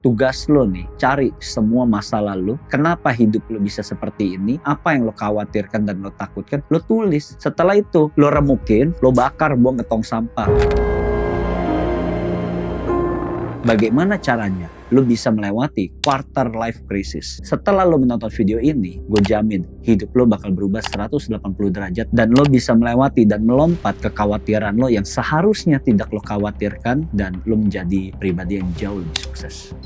Tugas lo nih, cari semua masa lalu, kenapa hidup lo bisa seperti ini, apa yang lo khawatirkan dan lo takutkan, lo tulis. Setelah itu, lo remukin, lo bakar, buang ke tong sampah. Bagaimana caranya lo bisa melewati quarter life crisis? Setelah lo menonton video ini, gue jamin hidup lo bakal berubah 180 derajat dan lo bisa melewati dan melompat kekhawatiran lo yang seharusnya tidak lo khawatirkan dan lo menjadi pribadi yang jauh lebih sukses.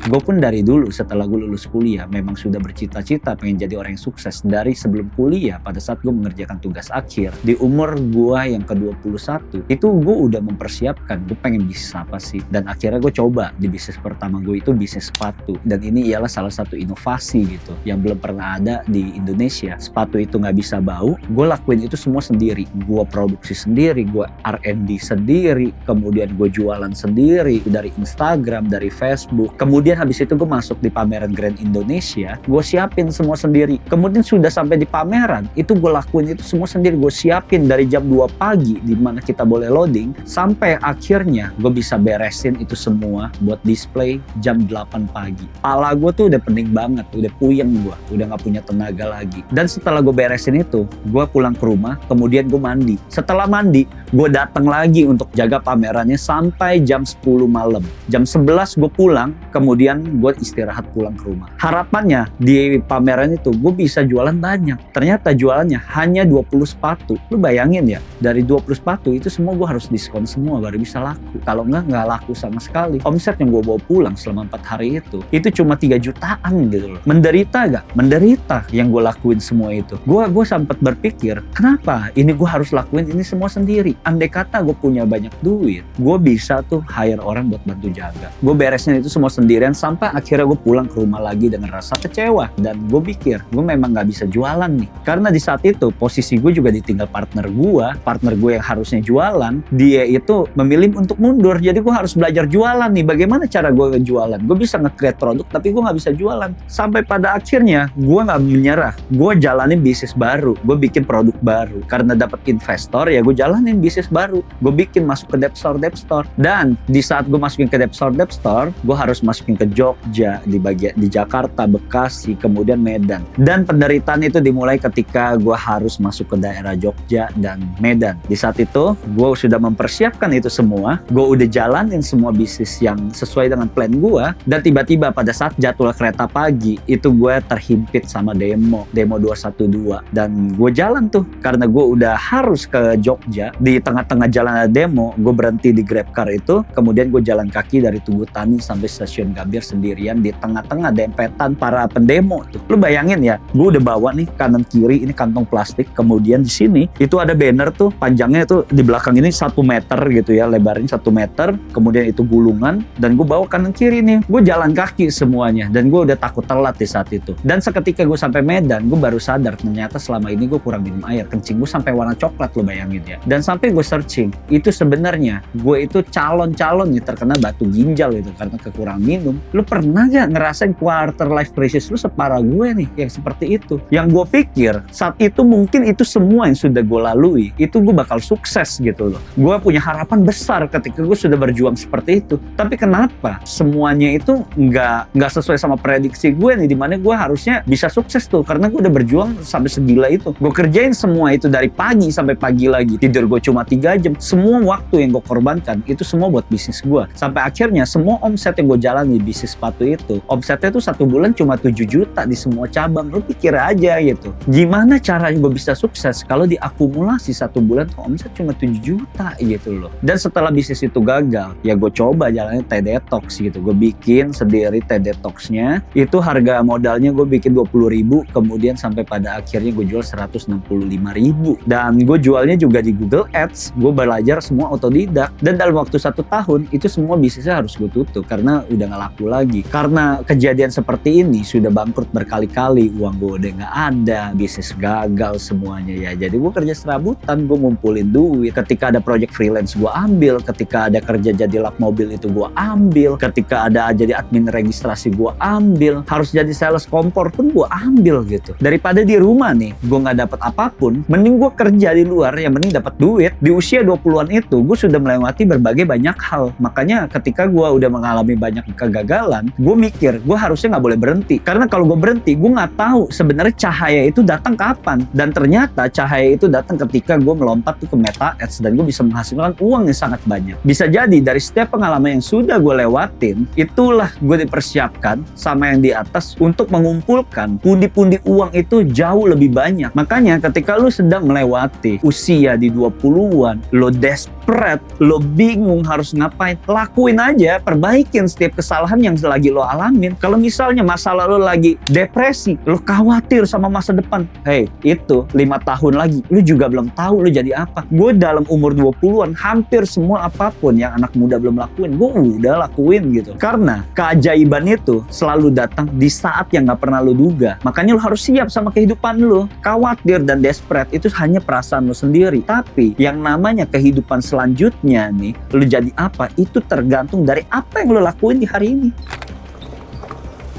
Gue pun dari dulu setelah gue lulus kuliah memang sudah bercita-cita pengen jadi orang yang sukses. Dari sebelum kuliah, pada saat gue mengerjakan tugas akhir di umur gue yang ke-21, itu gue udah mempersiapkan gue pengen bisnis apa sih. Dan akhirnya gue coba di bisnis pertama gue itu bisnis sepatu, dan ini ialah salah satu inovasi gitu yang belum pernah ada di Indonesia. Sepatu itu nggak bisa bau, gue lakuin itu semua sendiri. Gue produksi sendiri, gue R&D sendiri, kemudian gue jualan sendiri dari Instagram, dari Facebook. Kemudian habis itu gue masuk di pameran Grand Indonesia, gue siapin semua sendiri. Kemudian sudah sampai di pameran, itu gue lakuin itu semua sendiri. Gue siapin dari jam 2 pagi di mana kita boleh loading, sampai akhirnya gue bisa beresin itu semua buat display jam 8 pagi. Pala gue tuh udah pening banget, udah puyeng gue, udah gak punya tenaga lagi. Dan setelah gue beresin itu, gue pulang ke rumah, kemudian gue mandi. Setelah mandi, gue datang lagi untuk jaga pamerannya sampai jam 10 malam. Jam 11 gue pulang, kemudian gue istirahat pulang ke rumah. Harapannya di pameran itu gue bisa jualan banyak. Ternyata jualannya hanya 20 sepatu. Lu bayangin ya, dari 20 sepatu itu semua gue harus diskon semua baru bisa laku. Kalau nggak laku sama sekali. Omset yang gue bawa pulang selama 4 hari itu cuma 3 jutaan gitu loh. Menderita gak? Menderita yang gue lakuin semua itu. Gue sempat berpikir, kenapa ini gue harus lakuin ini semua sendiri? Andai kata gue punya banyak duit, gue bisa tuh hire orang buat bantu jaga. Gue beresin itu semua sendirian sampai akhirnya gue pulang ke rumah lagi dengan rasa kecewa. Dan gue pikir gue memang gak bisa jualan nih, karena di saat itu posisi gue juga ditinggal partner gue yang harusnya jualan. Dia itu memilih untuk mundur, jadi gue harus belajar jualan nih. Bagaimana cara gue jualan? Gue bisa nge-create produk tapi gue gak bisa jualan. Sampai pada akhirnya gue gak menyerah, gue jalanin bisnis baru, gue bikin produk baru. Karena dapat investor ya gue jalanin bisnis baru, gue bikin masuk ke Dep Store. Dan di saat gue masukin ke Dep Store, gue harus masukin ke Jogja, di Jakarta, Bekasi, kemudian Medan. Dan penderitaan itu dimulai ketika gue harus masuk ke daerah Jogja dan Medan. Di saat itu gue sudah mempersiapkan itu semua, gue udah jalanin semua bisnis yang sesuai dengan plan gue. Dan tiba-tiba pada saat jadwal kereta pagi itu gue terhimpit sama demo 212. Dan gue jalan tuh karena gue udah harus ke Jogja. Di tengah-tengah jalan ada demo, gue berhenti di Grabcar itu, kemudian gue jalan kaki dari Tugu Tani sampai stasiun Gambir sendirian di tengah-tengah dempetan para pendemo tuh. Lu bayangin ya, gue udah bawa nih kanan kiri ini kantong plastik, kemudian di sini itu ada banner tuh, panjangnya tuh di belakang ini 1 meter gitu ya, lebarnya 1 meter, kemudian itu gulungan, dan gue bawa kanan kiri nih. Gue jalan kaki semuanya, dan gue udah takut telat di saat itu. Dan seketika gue sampai Medan, gue baru sadar ternyata selama ini gue kurang minum air. Kencing gue sampai warna coklat, lo bayangin ya. Dan sampai gue searching, itu sebenarnya gue itu calon nih terkena batu ginjal gitu karena kekurangan minum. Lu pernah gak ngerasain quarter life crisis lu separah gue nih yang seperti itu? Yang gue pikir saat itu mungkin itu semua yang sudah gue lalui, itu gue bakal sukses gitu loh. Gue punya harapan besar ketika gue sudah berjuang seperti itu. Tapi kenapa semuanya itu nggak sesuai sama prediksi gue nih, dimana gue harusnya bisa sukses tuh karena gue udah berjuang sampai segila itu. Gue kerjain semua itu dari pagi sampai pagi lagi, tidur gue cuma 3 jam. Semua waktu yang gue korbankan itu semua buat bisnis gue. Sampai akhirnya semua omset yang gue jalani di bisnis sepatu itu, omsetnya tuh 1 bulan cuma 7 juta di semua cabang. Lu pikir aja gitu, gimana caranya gue bisa sukses kalau diakumulasi 1 bulan tuh omset cuma 7 juta gitu loh. Dan setelah bisnis itu gagal, ya gue coba jalannya teh detox gitu. Gue bikin sendiri teh detoxnya, itu harga modalnya gue bikin 20.000, kemudian sampai pada akhirnya gue jual 165.000. Dan gue jualnya juga di Google Ads. Gue belajar semua otodidak, dan dalam waktu 1 tahun itu semua bisnisnya harus gue tutup karena udah gak laku laku lagi. Karena kejadian seperti ini sudah bangkrut berkali-kali, uang gue udah nggak ada, bisnis gagal semuanya ya. Jadi gue kerja serabutan, gue ngumpulin duit. Ketika ada project freelance gue ambil, ketika ada kerja jadi lap mobil itu gue ambil, ketika ada jadi admin registrasi gue ambil, harus jadi sales kompor pun gue ambil gitu. Daripada di rumah nih gue nggak dapat apapun, mending gue kerja di luar yang mending dapat duit. Di usia 20-an itu gue sudah melewati berbagai banyak hal. Makanya ketika gue udah mengalami banyak kegagalan, gue mikir gue harusnya nggak boleh berhenti. Karena kalau gue berhenti, gue nggak tahu sebenarnya cahaya itu datang kapan. Dan ternyata cahaya itu datang ketika gue melompat tuh ke Meta Ads dan gue bisa menghasilkan uang yang sangat banyak. Bisa jadi dari setiap pengalaman yang sudah gue lewatin, itulah gue dipersiapkan sama yang di atas untuk mengumpulkan pundi-pundi uang itu jauh lebih banyak. Makanya ketika lu sedang melewati usia di 20-an, lo desperate, lo bingung harus ngapain, lakuin aja, perbaikin setiap kesalahan yang lagi lo alamin. Kalau misalnya masalah lo lagi depresi, lo khawatir sama masa depan, hey, itu 5 tahun lagi, lo juga belum tahu lo jadi apa. Gue dalam umur 20-an, hampir semua apapun yang anak muda belum lakuin, gue udah lakuin gitu. Karena keajaiban itu selalu datang di saat yang gak pernah lo duga. Makanya lo harus siap sama kehidupan lo. Khawatir dan desperate itu hanya perasaan lo sendiri. Tapi yang namanya kehidupan selanjutnya nih, lo jadi apa, itu tergantung dari apa yang lo lakuin di hari ini.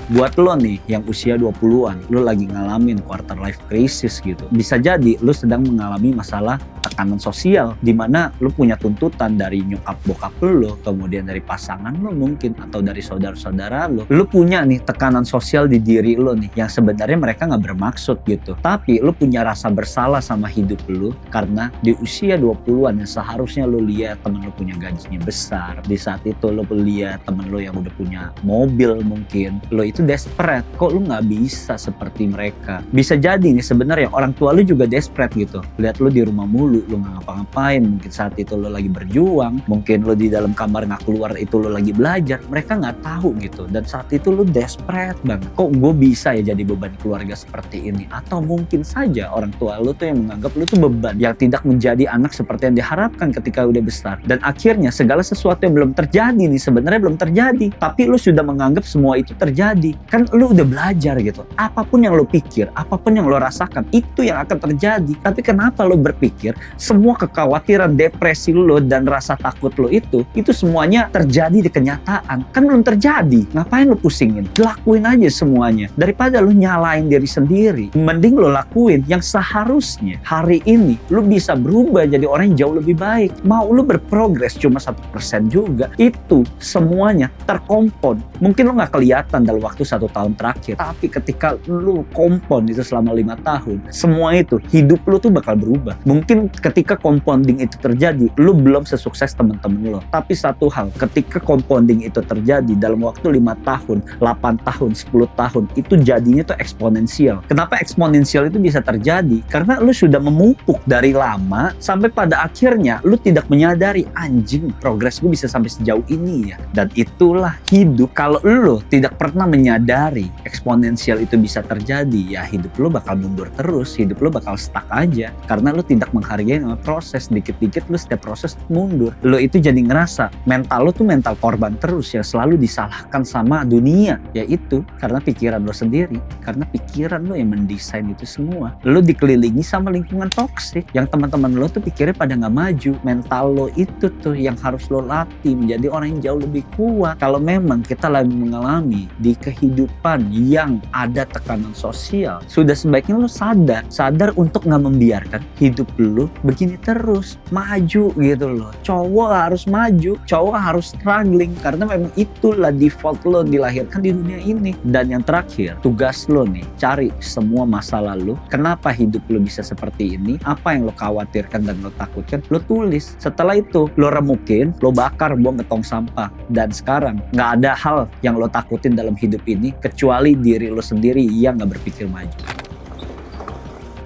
Buat lo nih yang usia 20-an, lo lagi ngalamin quarter life crisis gitu. Bisa jadi lo sedang mengalami masalah tekanan sosial, dimana lo punya tuntutan dari nyokap bokap lo, kemudian dari pasangan lo mungkin, atau dari saudara-saudara lo. Lo punya nih tekanan sosial di diri lo nih, yang sebenarnya mereka nggak bermaksud gitu. Tapi lo punya rasa bersalah sama hidup lo, karena di usia 20-an yang seharusnya lo lihat temen lo punya gajinya besar. Di saat itu lo lihat temen lo yang udah punya mobil mungkin. Lo itu desperate, kok lu nggak bisa seperti mereka. Bisa jadi nih sebenarnya orang tua lu juga desperate gitu, lihat lu di rumah mulu, lu nggak ngapa-ngapain. Mungkin saat itu lu lagi berjuang, mungkin lu di dalam kamar nggak keluar, itu lu lagi belajar. Mereka nggak tahu gitu, dan saat itu lu desperate banget, kok gue bisa ya jadi beban keluarga seperti ini. Atau mungkin saja orang tua lu tuh yang menganggap lu tuh beban, yang tidak menjadi anak seperti yang diharapkan ketika udah besar. Dan akhirnya segala sesuatu yang belum terjadi nih sebenarnya belum terjadi, tapi lu sudah menganggap semua itu terjadi. Kan lu udah belajar gitu, apapun yang lu pikir, apapun yang lu rasakan, itu yang akan terjadi. Tapi kenapa lu berpikir semua kekhawatiran, depresi lu dan rasa takut lu itu semuanya terjadi di kenyataan? Kan belum terjadi, ngapain lu pusingin? Lakuin aja semuanya. Daripada lu nyalain diri sendiri, mending lu lakuin yang seharusnya hari ini lu bisa berubah jadi orang yang jauh lebih baik. Mau lu berprogres cuma 1% juga, itu semuanya terkompon. Mungkin lu gak kelihatan dalam waktu 1 tahun terakhir, tapi ketika lu kompon itu selama 5 tahun, semua itu hidup lu tuh bakal berubah. Mungkin ketika compounding itu terjadi, lu belum sesukses temen-temen lo, tapi satu hal, ketika compounding itu terjadi dalam waktu 5 tahun, 8 tahun, 10 tahun, itu jadinya tuh eksponensial. Kenapa eksponensial itu bisa terjadi? Karena lu sudah memupuk dari lama sampai pada akhirnya lu tidak menyadari, anjing, progres gue bisa sampai sejauh ini ya. Dan itulah hidup. Kalau lu tidak pernah menyadari eksponensial itu bisa terjadi, ya hidup lo bakal mundur terus, hidup lo bakal stuck aja, karena lo tidak menghargai proses. Dikit-dikit lo setiap proses mundur, lo itu jadi ngerasa mental lo tuh mental korban terus, yang selalu disalahkan sama dunia, yaitu karena pikiran lo sendiri, karena pikiran lo yang mendesain itu semua. Lo dikelilingi sama lingkungan toksik, yang teman-teman lo tuh pikirnya pada nggak maju. Mental lo itu tuh yang harus lo latih menjadi orang yang jauh lebih kuat. Kalau memang kita lagi mengalami di kehidupan yang ada tekanan sosial, sudah sebaiknya lo sadar untuk nggak membiarkan hidup lo begini terus, maju gitu loh. Cowok harus maju, cowok harus struggling, karena memang itulah default lo dilahirkan di dunia ini. Dan yang terakhir, tugas lo nih, cari semua masalah lo, kenapa hidup lo bisa seperti ini, apa yang lo khawatirkan dan lo takutkan, lo tulis. Setelah itu lo remukin, lo bakar, buang ke tong sampah. Dan sekarang nggak ada hal yang lo takutin dalam hidup ini kecuali diri lo sendiri yang gak berpikir maju.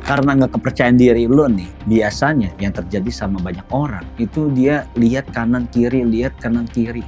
Karena gak kepercayaan diri lo nih, Biasanya yang terjadi sama banyak orang itu dia lihat kanan kiri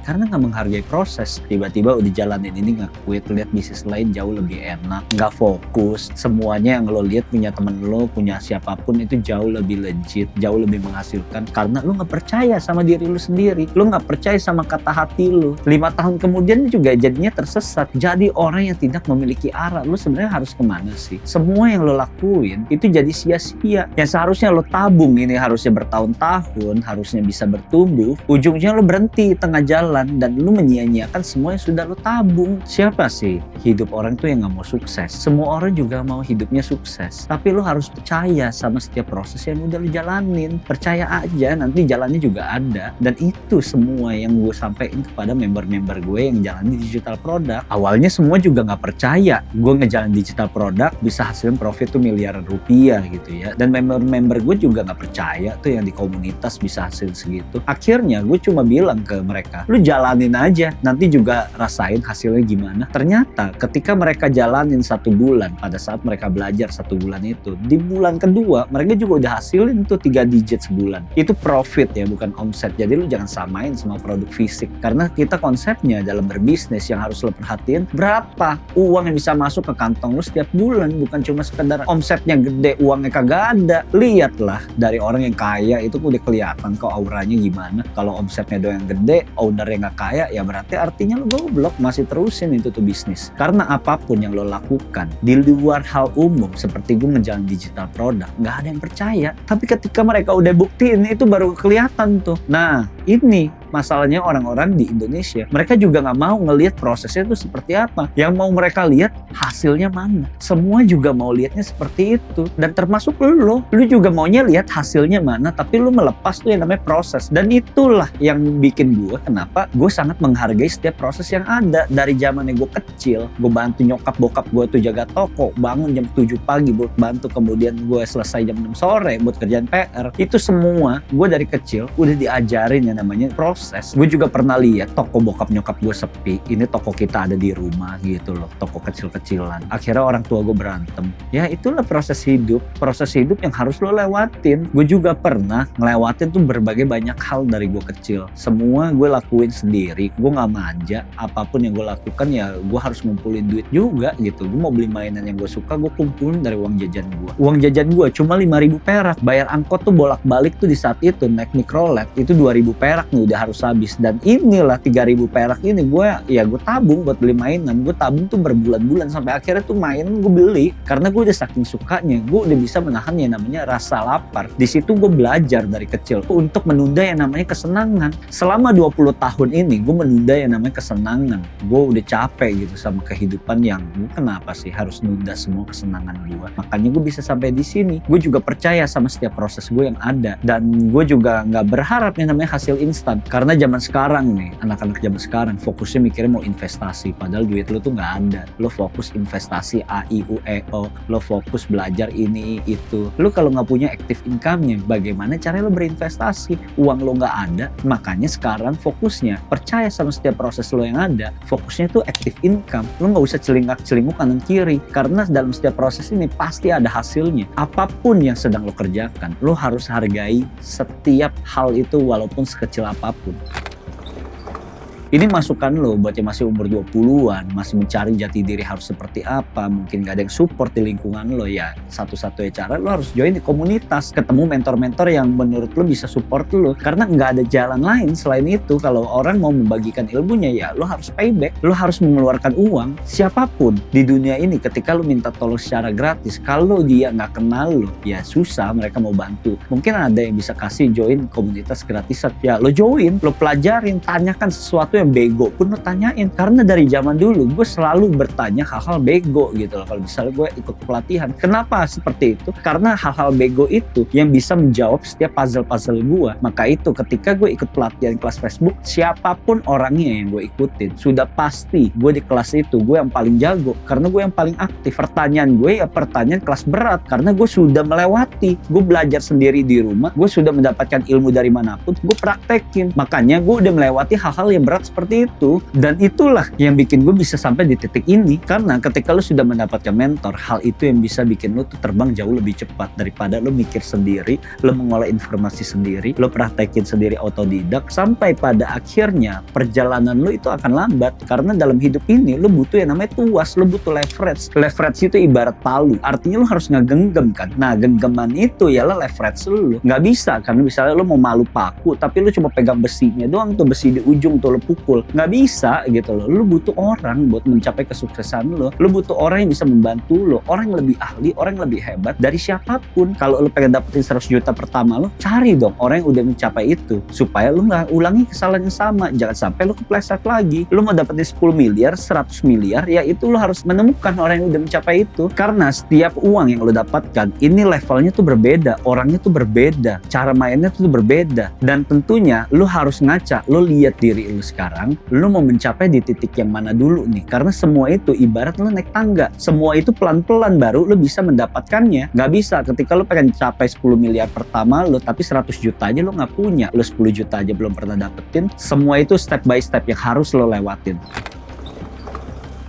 karena nggak menghargai proses. Tiba-tiba udah jalanin ini nggak quit, lihat bisnis lain jauh lebih enak, nggak fokus. Semuanya yang lo lihat punya temen lo, punya siapapun itu jauh lebih legit, jauh lebih menghasilkan karena lo nggak percaya sama diri lo sendiri, lo nggak percaya sama kata hati lo. 5 tahun kemudian juga jadinya tersesat, jadi orang yang tidak memiliki arah. Lo sebenarnya harus kemana sih? Semua yang lo lakuin itu jadi sia-sia. Yang seharusnya lo tabung ini harusnya bertahun-tahun, harusnya bisa bertumbuh, ujungnya lo berhenti tengah jalan dan lo menyia-nyiakan semua yang sudah lo tabung. Siapa sih hidup orang tuh yang gak mau sukses? Semua orang juga mau hidupnya sukses, tapi lo harus percaya sama setiap proses yang udah lo jalanin. Percaya aja, nanti jalannya juga ada. Dan itu semua yang gue sampaikan kepada member-member gue yang jalani digital product. Awalnya semua juga gak percaya gue ngejalan digital product bisa hasilin profit tuh miliaran rupiah gitu ya. Dan member-member gue juga gak percaya tuh yang di komunitas bisa hasil segitu. Akhirnya gue cuma bilang ke mereka, lu jalanin aja, nanti juga rasain hasilnya gimana. Ternyata ketika mereka jalanin 1 bulan, pada saat mereka belajar 1 bulan itu, di bulan kedua mereka juga udah hasilin tuh 3 digit sebulan. Itu profit ya, bukan omset. Jadi lu jangan samain sama produk fisik, karena kita konsepnya dalam berbisnis yang harus lo perhatiin, berapa uang yang bisa masuk ke kantong lu setiap bulan, bukan cuma sekedar omsetnya gede uangnya kagak ada. Lihatlah dari orang yang kaya itu udah kelihatan kok auranya gimana. Kalau omsetnya doang gede, ownernya nggak kaya, ya berarti artinya lo goblok masih terusin itu tuh bisnis. Karena apapun yang lo lakukan di luar hal umum seperti gue ngejalan digital product, nggak ada yang percaya. Tapi ketika mereka udah buktiin itu baru kelihatan tuh. Nah ini masalahnya orang-orang di Indonesia, mereka juga nggak mau ngelihat prosesnya itu seperti apa. Yang mau mereka lihat hasilnya mana. Semua juga mau lihatnya seperti itu. Dan termasuk lu juga maunya lihat hasilnya mana, tapi lu melepas tuh yang namanya proses. Dan itulah yang bikin gue, kenapa gue sangat menghargai setiap proses yang ada. Dari zamannya gue kecil, gue bantu nyokap bokap gue tuh jaga toko, bangun jam 7 pagi buat bantu, kemudian gue selesai jam 6 sore buat kerjaan PR. Itu semua gue dari kecil udah diajarin yang namanya proses. Gue juga pernah lihat toko bokap nyokap gue sepi, ini toko kita ada di rumah gitu loh, toko kecil-kecilan. Akhirnya orang tua gue berantem. Ya itulah proses hidup yang harus lo lewatin. Gue juga pernah ngelewatin tuh berbagai banyak hal dari gue kecil. Semua gue lakuin sendiri, gue gak manja. Apapun yang gue lakukan ya gue harus ngumpulin duit juga gitu. Gue mau beli mainan yang gue suka, gue kumpulin dari uang jajan gue. Uang jajan gue cuma 5.000 perak. Bayar angkot tuh bolak-balik tuh di saat itu naik mikrolet itu 2.000 perak nih udah harus habis. Dan inilah 3.000 perak ini gue tabung buat beli mainan. Gue tabung tuh berbulan-bulan sampai akhirnya tuh mainan gue beli karena gue udah saking sukanya. Gue udah bisa menahan yang namanya rasa lapar. Di situ gue belajar dari kecil untuk menunda yang namanya kesenangan. Selama 20 tahun ini gue menunda yang namanya kesenangan. Gue udah capek gitu sama kehidupan yang gue kenapa sih harus nunda semua kesenangan gue. Makanya gue bisa sampai di sini. Gue juga percaya sama setiap proses gue yang ada, dan gue juga nggak berharap yang namanya hasil instan. Karena zaman sekarang nih, anak-anak zaman sekarang fokusnya mikirnya mau investasi, padahal duit lo tuh nggak ada. Lo fokus investasi A, I, U, E, O. Lo fokus belajar ini, itu. Lo kalau nggak punya active income-nya, bagaimana caranya lo berinvestasi? Uang lo nggak ada, makanya sekarang fokusnya percaya sama setiap proses lo yang ada. Fokusnya tuh active income. Lo nggak usah celingak-celinguk kanan kiri, karena dalam setiap proses ini pasti ada hasilnya. Apapun yang sedang lo kerjakan, lo harus hargai setiap hal itu walaupun sekecil apapun. Ini masukan lo buat yang masih umur 20-an, masih mencari jati diri harus seperti apa, mungkin gak ada yang support di lingkungan lo, ya satu-satunya cara lo harus join di komunitas, ketemu mentor-mentor yang menurut lo bisa support lo, karena gak ada jalan lain selain itu. Kalau orang mau membagikan ilmunya, ya lo harus payback, lo harus mengeluarkan uang. Siapapun di dunia ini ketika lo minta tolong secara gratis, kalau dia gak kenal lo, ya susah mereka mau bantu. Mungkin ada yang bisa kasih join komunitas gratisan, ya lo join, lo pelajarin, tanyakan sesuatu yang bego pun lo tanyain. Karena dari zaman dulu gue selalu bertanya hal-hal bego gitu loh. Kalau misalnya gue ikut pelatihan, kenapa seperti itu? Karena hal-hal bego itu yang bisa menjawab setiap puzzle-puzzle gue. Maka itu ketika gue ikut pelatihan kelas Facebook, siapapun orangnya yang gue ikutin, sudah pasti gue di kelas itu gue yang paling jago, karena gue yang paling aktif. Pertanyaan gue ya pertanyaan kelas berat, karena gue sudah melewati. Gue belajar sendiri di rumah, gue sudah mendapatkan ilmu dari manapun, gue praktekin. Makanya gue udah melewati hal-hal yang berat hebat seperti itu. Dan itulah yang bikin gue bisa sampai di titik ini. Karena ketika lu sudah mendapatkan mentor, hal itu yang bisa bikin lu tuh terbang jauh lebih cepat daripada lu mikir sendiri, lu mengolah informasi sendiri, lu praktekin sendiri otodidak, sampai pada akhirnya perjalanan lu itu akan lambat. Karena dalam hidup ini lu butuh yang namanya tuas, lu butuh leverage. Leverage itu ibarat palu, artinya lu harus ngegenggam kan. Nah, genggaman itu ialah leverage lu. Nggak bisa kan, misalnya lu mau malu paku tapi lu cuma pegang besinya doang tuh, besi di ujung tuh lu pukul. Nggak bisa gitu loh. Lu butuh orang buat mencapai kesuksesan lu. Lu butuh orang yang bisa membantu lu, orang yang lebih ahli, orang yang lebih hebat dari siapapun. Kalau lu pengen dapetin 100 juta pertama lu, cari dong orang yang udah mencapai itu, supaya lu nggak ulangi kesalahan yang sama. Jangan sampai lu kepleset lagi. Lu mau dapetin 10 miliar, 100 miliar, ya itu lu harus menemukan orang yang udah mencapai itu. Karena setiap uang yang lu dapatkan ini levelnya tuh berbeda, orangnya tuh berbeda, cara mainnya tuh berbeda. Dan tentunya lu harus ngaca, lu lihat diri lu sekarang, lu mau mencapai di titik yang mana dulu nih. Karena semua itu ibarat lu naik tangga, semua itu pelan-pelan baru lu bisa mendapatkannya. Nggak bisa ketika lu pengen capai 10 miliar pertama lu, tapi 100 juta aja lu nggak punya, lu 10 juta aja belum pernah dapetin. Semua itu step by step yang harus lo lewatin.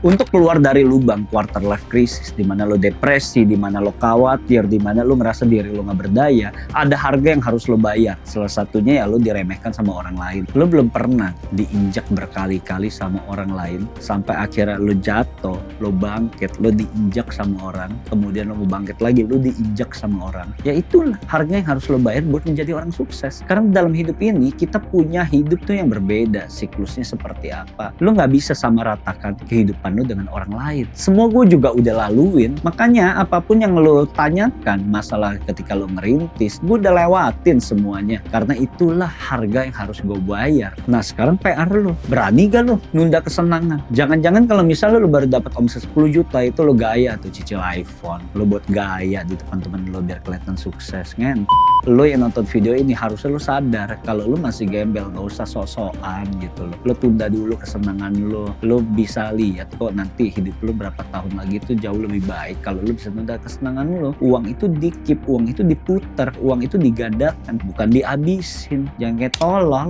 Untuk keluar dari lubang quarter life crisis, di mana lo depresi, di mana lo khawatir, di mana lo merasa diri lo nggak berdaya, ada harga yang harus lo bayar. Salah satunya ya lo diremehkan sama orang lain. Lo belum pernah diinjak berkali-kali sama orang lain sampai akhirnya lo jatuh, lo bangkit, lo diinjak sama orang, kemudian lo mau bangkit lagi, lo diinjak sama orang. Ya itulah harga yang harus lo bayar buat menjadi orang sukses. Karena dalam hidup ini kita punya hidup tuh yang berbeda, siklusnya seperti apa. Lo nggak bisa sama ratakan kehidupan lo dengan orang lain. Semua gue juga udah laluin. Makanya apapun yang lo tanyakan masalah ketika lo merintis, gue udah lewatin semuanya. Karena itulah harga yang harus gue bayar. Nah sekarang PR lo, berani gak lo nunda kesenangan? Jangan-jangan kalau misalnya lo baru dapat omset 10 juta itu lo gaya tuh cicil iPhone, lo buat gaya di depan teman lo biar kelihatan sukses kan? Lo yang nonton video ini harusnya lo sadar kalau lo masih gembel, gak usah sok-sokan gitu lo. Lo tunda dulu kesenangan lo. Lo bisa lihat kok nanti hidup lo berapa tahun lagi itu jauh lebih baik kalau lo bisa tunda kesenangan lo. Uang itu di-keep, uang itu diputar, uang itu digandakan, bukan dihabisin. Jangan kayak tolol.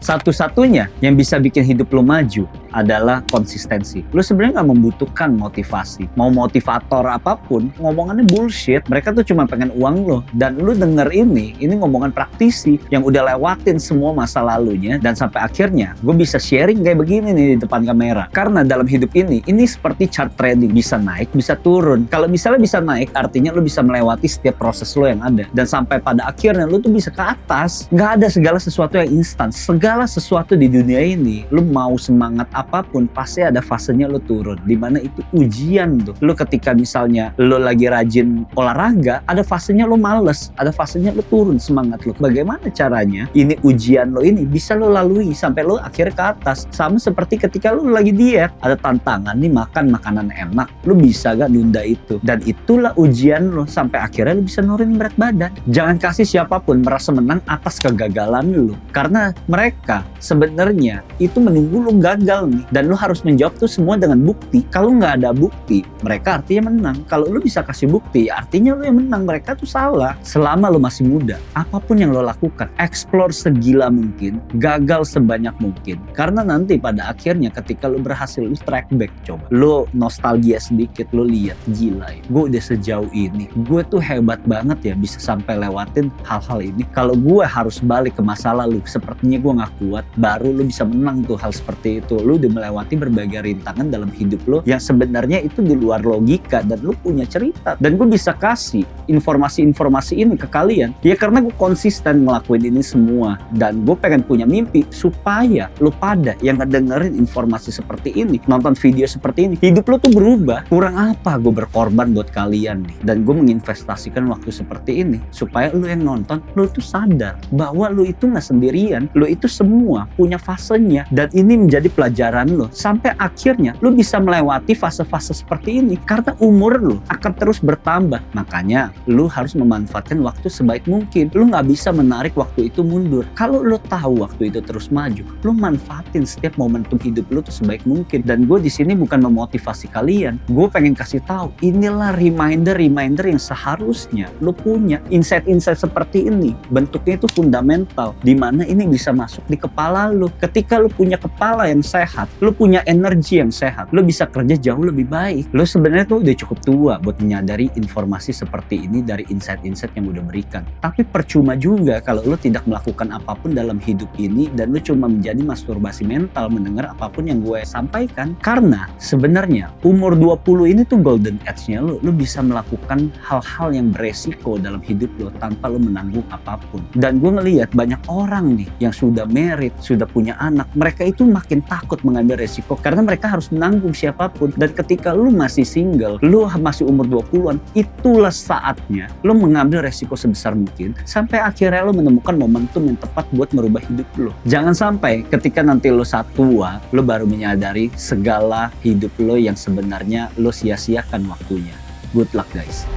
Satu-satunya yang bisa bikin hidup lo maju adalah konsistensi. Lo sebenarnya nggak membutuhkan motivasi. Mau motivator apapun, ngomongannya bullshit. Mereka tuh cuma pengen uang lo. Dan lo denger ini ngomongan praktisi yang udah lewatin semua masa lalunya. Dan sampai akhirnya gue bisa sharing kayak begini nih di depan kamera. Karena dalam hidup ini seperti chart trading. Bisa naik, bisa turun. Kalau misalnya bisa naik, artinya lo bisa melewati setiap proses lo yang ada. Dan sampai pada akhirnya lo tuh bisa ke atas. Nggak ada segala sesuatu yang instan. Segala sesuatu di dunia ini, lo mau semangat apapun pasti ada fasenya lo turun, dimana itu ujian tuh. Lo ketika misalnya lo lagi rajin olahraga, ada fasenya lo males, ada fasenya lo turun semangat lo. Bagaimana caranya ini ujian lo ini bisa lo lalui sampai lo akhirnya ke atas? Sama seperti ketika lo lagi diet, ada tantangan nih makan makanan enak, lo bisa gak nunda itu? Dan itulah ujian lo sampai akhirnya lo bisa nurunin berat badan. Jangan kasih siapapun merasa menang atas kegagalan lo, karena mereka sebenarnya itu menunggu lo gagal nih, dan lo harus menjawab tuh semua dengan bukti. Kalau nggak ada bukti, mereka artinya menang. Kalau lo bisa kasih bukti, artinya lo yang menang, mereka tuh salah. Selama lo masih muda, apapun yang lo lakukan, explore segila mungkin, gagal sebanyak mungkin. Karena nanti pada akhirnya ketika lo berhasil, lo track back, coba lo nostalgia sedikit, lo lihat, gila ya, gue udah sejauh ini, gue tuh hebat banget ya bisa sampai lewatin hal-hal ini. Kalau gue harus balik ke masa lalu, sepertinya gue nggak kuat, baru lo bisa menang tuh hal seperti itu. Lo udah melewati berbagai rintangan dalam hidup lo yang sebenarnya itu di luar logika, dan lo punya cerita. Dan gue bisa kasih informasi-informasi ini ke kalian ya karena gue konsisten ngelakuin ini semua, dan gue pengen punya mimpi supaya lo pada yang ngedengerin informasi seperti ini, nonton video seperti ini, hidup lo tuh berubah. Kurang apa gue berkorban buat kalian nih, dan gue menginvestasikan waktu seperti ini supaya lo yang nonton, lo tuh sadar bahwa lo itu gak sendirian, lo itu semua punya fasenya, dan ini menjadi pelajaran lo sampai akhirnya lo bisa melewati fase-fase seperti ini. Karena umur lo akan terus bertambah, makanya lo harus memanfaatkan waktu sebaik mungkin. Lo nggak bisa menarik waktu itu mundur. Kalau lo tahu waktu itu terus maju, lo manfaatin setiap momentum hidup lo tuh sebaik mungkin. Dan gue di sini bukan memotivasi kalian, gue pengen kasih tahu inilah reminder yang seharusnya lo punya. Insight seperti ini bentuknya itu fundamental, dimana ini bisa masuk di kepala lu. Ketika lu punya kepala yang sehat, lu punya energi yang sehat, lu bisa kerja jauh lebih baik. Lu sebenarnya tuh udah cukup tua buat menyadari informasi seperti ini dari insight-insight yang udah berikan. Tapi percuma juga kalau lu tidak melakukan apapun dalam hidup ini dan lu cuma menjadi masturbasi mental mendengar apapun yang gue sampaikan. Karena sebenarnya umur 20 ini tuh golden age-nya lu. Lu bisa melakukan hal-hal yang beresiko dalam hidup lu tanpa lu menanggung apapun. Dan gue ngelihat banyak orang nih yang sudah married, sudah punya anak, mereka itu makin takut mengambil resiko karena mereka harus menanggung siapapun. Dan ketika lu masih single, lu masih umur 20-an, itulah saatnya lu mengambil resiko sebesar mungkin sampai akhirnya lu menemukan momentum yang tepat buat merubah hidup lu. Jangan sampai ketika nanti lu saat tua, lu baru menyadari segala hidup lu yang sebenarnya lu sia-siakan waktunya. Good luck guys.